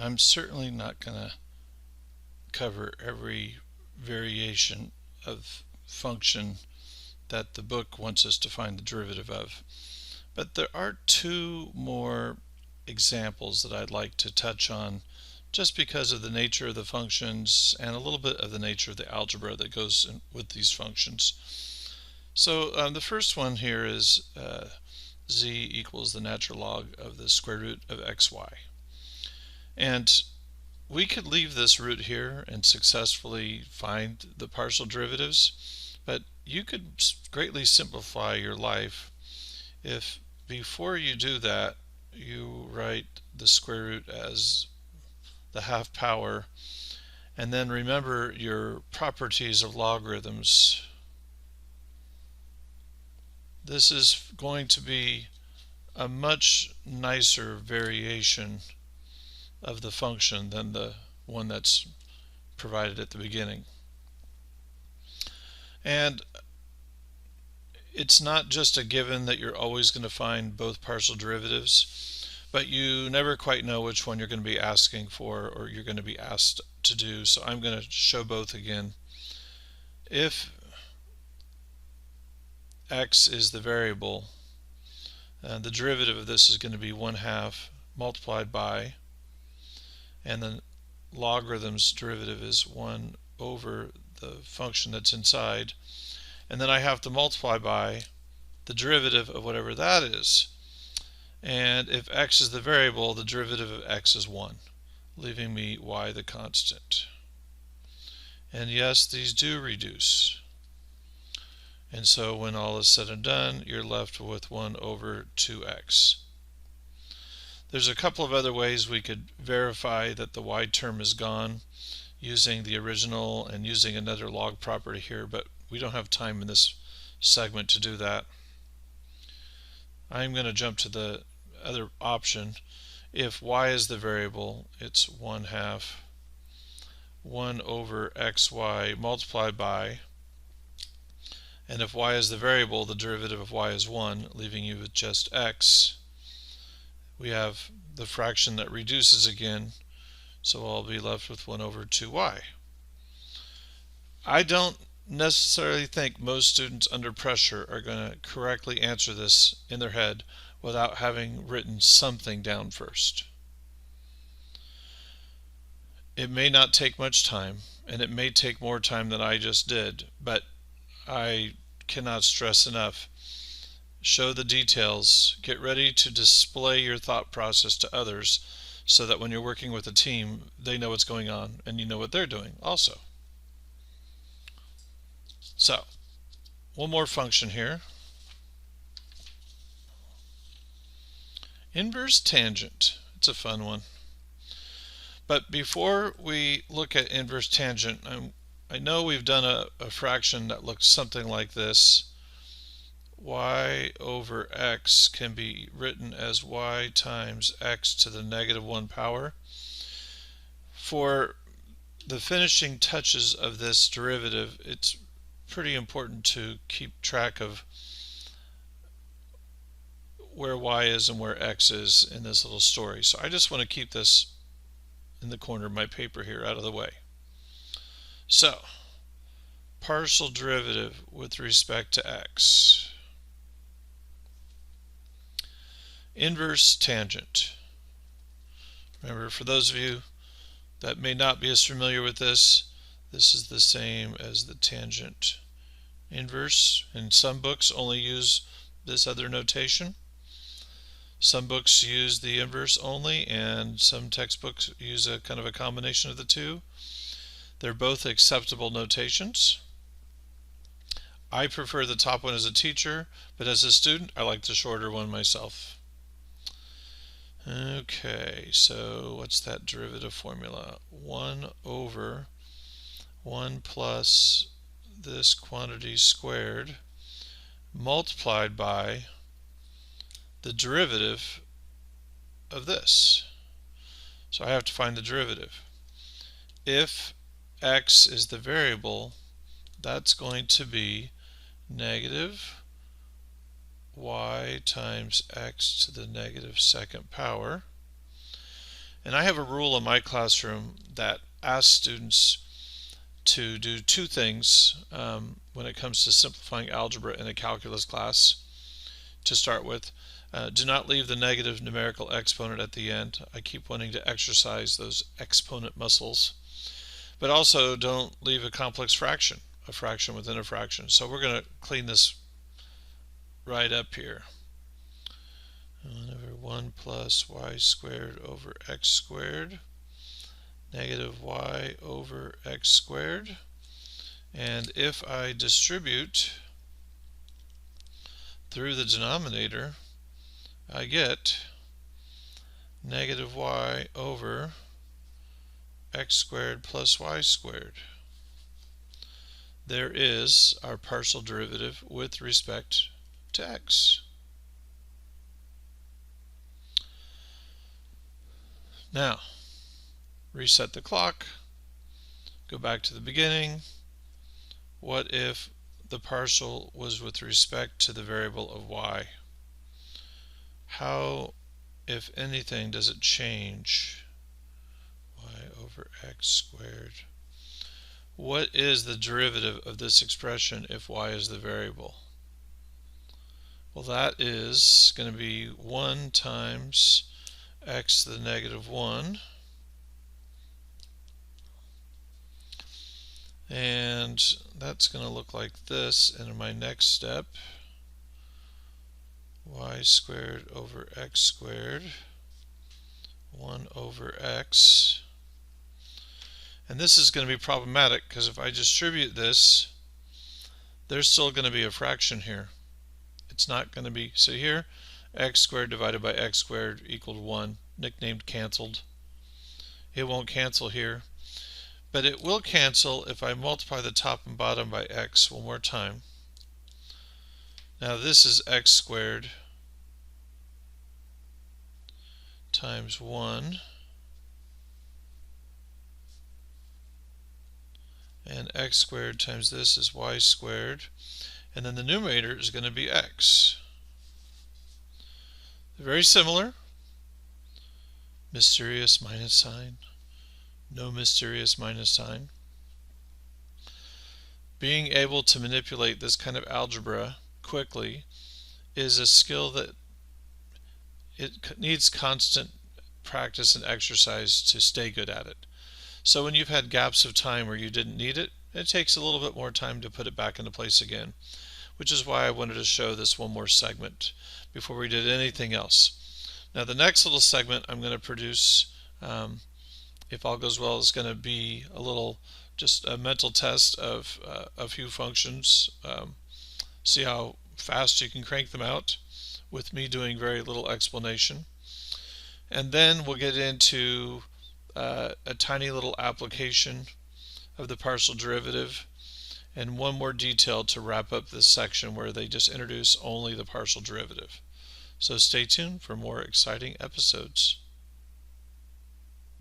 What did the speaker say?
I'm certainly not going to cover every variation of function that the book wants us to find the derivative of. But there are two more examples that I'd like to touch on just because of the nature of the functions and a little bit of the nature of the algebra that goes with these functions. So the first one here is z equals the natural log of the square root of xy. And we could leave this root here and successfully find the partial derivatives, but you could greatly simplify your life if before you do that you write the square root as the half power, and then remember your properties of logarithms. This is going to be a much nicer variation of the function than the one that's provided at the beginning. And it's not just a given that you're always going to find both partial derivatives, but you never quite know which one you're going to be asking for or you're going to be asked to do. So I'm going to show both again. If x is the variable, the derivative of this is going to be 1/2 multiplied by, and the logarithm's derivative is 1 over the function that's inside, and then I have to multiply by the derivative of whatever that is. And if x is the variable, the derivative of x is 1, leaving me y the constant. And yes, these do reduce. And so when all is said and done, you're left with 1 over 2x. There's a couple of other ways we could verify that the y term is gone using the original and using another log property here, but we don't have time in this segment to do that. I'm going to jump to the other option. If y is the variable, it's 1/2 1 over xy multiplied by, and if y is the variable, the derivative of y is 1, leaving you with just x. We have the fraction that reduces again, so I'll be left with 1 over 2y. I don't necessarily think most students under pressure are going to correctly answer this in their head without having written something down first. It may not take much time, and it may take more time than I just did, but I cannot stress enough. Show the details, get ready to display your thought process to others so that when you're working with a team, they know what's going on and you know what they're doing also. So, one more function here. Inverse tangent. It's a fun one. But before we look at inverse tangent, I know we've done a fraction that looks something like this. Y over x can be written as y times x to the -1 power. For the finishing touches of this derivative, it's pretty important to keep track of where y is and where x is in this little story. So I just want to keep this in the corner of my paper here out of the way. So, partial derivative with respect to x. Inverse tangent. Remember, for those of you that may not be as familiar with this, this is the same as the tangent inverse, and some books only use this other notation. Some books use the inverse only, and some textbooks use a kind of a combination of the two. They're both acceptable notations. I prefer the top one as a teacher, but as a student, I like the shorter one myself. Okay, so what's that derivative formula? 1 over 1 plus this quantity squared multiplied by the derivative of this. So I have to find the derivative. If x is the variable, that's going to be negative y times x to the -2nd power. And I have a rule in my classroom that asks students to do two things when it comes to simplifying algebra in a calculus class. To start with, do not leave the negative numerical exponent at the end. I keep wanting to exercise those exponent muscles. But also don't leave a complex fraction, a fraction within a fraction. So we're going to clean this right up here. 1 plus y squared over x squared, negative y over x squared. And if I distribute through the denominator, I get negative y over x squared plus y squared. There is our partial derivative with respect to x. Now, reset the clock, go back to the beginning. What if the partial was with respect to the variable of y? How, if anything, does it change? Y over x squared. What is the derivative of this expression if y is the variable? Well, that is going to be 1 times x to the negative 1. And that's going to look like this. And in my next step, y squared over x squared, 1 over x. And this is going to be problematic because if I distribute this, there's still going to be a fraction here. It's not going to be, so here, x squared divided by x squared equaled 1, nicknamed canceled. It won't cancel here, but it will cancel if I multiply the top and bottom by x one more time. Now this is x squared times 1, and x squared times this is y squared, and then the numerator is going to be x. They're very similar. Mysterious minus sign, no mysterious minus sign. Being able to manipulate this kind of algebra quickly is a skill that it needs constant practice and exercise to stay good at it. So when you've had gaps of time where you didn't need it, it takes a little bit more time to put it back into place again, which is why I wanted to show this one more segment before we did anything else. Now the next little segment I'm going to produce, if all goes well, is going to be a little, just a mental test of a few functions. See how fast you can crank them out with me doing very little explanation. And then we'll get into a tiny little application of the partial derivative and one more detail to wrap up this section where they just introduce only the partial derivative. So stay tuned for more exciting episodes.